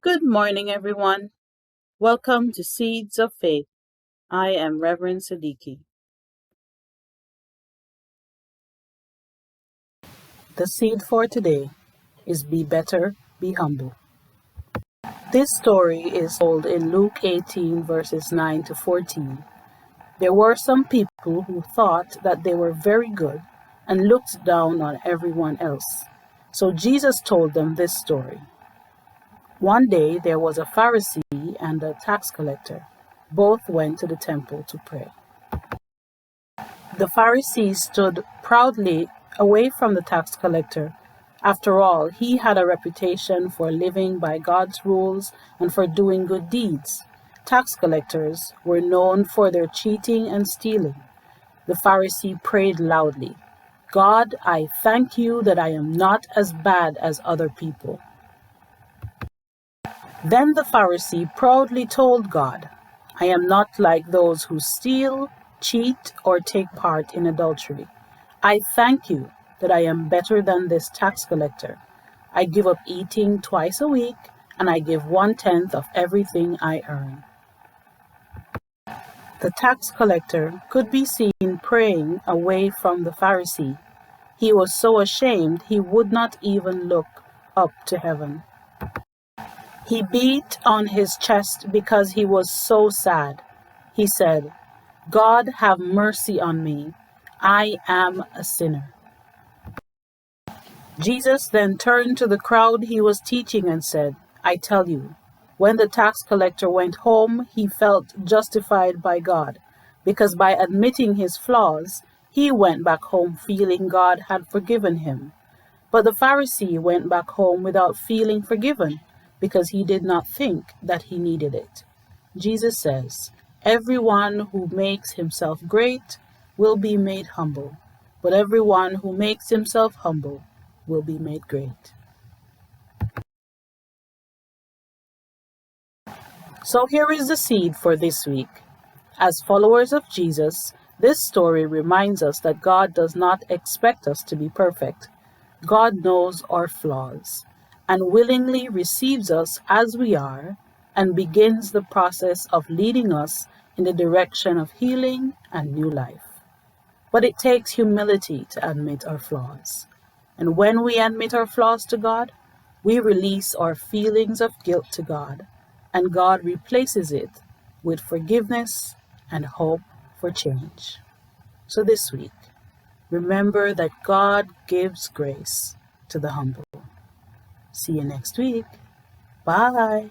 Good morning, everyone. Welcome to Seeds of Faith. I am Reverend Siddiqui. The seed for today is Be Better, Be Humble. This story is told in Luke 18, verses 9 to 14. There were some people who thought that they were very good and looked down on everyone else. So Jesus told them this story. One day there was a Pharisee and a tax collector. Both went to the temple to pray. The Pharisee stood proudly away from the tax collector. After all, he had a reputation for living by God's rules and for doing good deeds. Tax collectors were known for their cheating and stealing. The Pharisee prayed loudly, "God, I thank you that I am not as bad as other people." Then the Pharisee proudly told God, "I am not like those who steal, cheat, or take part in adultery. I thank you that I am better than this tax collector. I give up eating twice a week, and I give 1/10 of everything I earn." The tax collector could be seen praying away from the Pharisee. He was so ashamed he would not even look up to heaven. He beat on his chest because he was so sad. He said, "God, have mercy on me. I am a sinner." Jesus then turned to the crowd he was teaching and said, "I tell you, when the tax collector went home, he felt justified by God, because by admitting his flaws, he went back home feeling God had forgiven him. But the Pharisee went back home without feeling forgiven, because he did not think that he needed it." Jesus says, "Everyone who makes himself great will be made humble, but everyone who makes himself humble will be made great." So here is the seed for this week. As followers of Jesus, this story reminds us that God does not expect us to be perfect. God knows our flaws and willingly receives us as we are and begins the process of leading us in the direction of healing and new life. But it takes humility to admit our flaws. And when we admit our flaws to God, we release our feelings of guilt to God, and God replaces it with forgiveness and hope for change. So this week, remember that God gives grace to the humble. See you next week. Bye.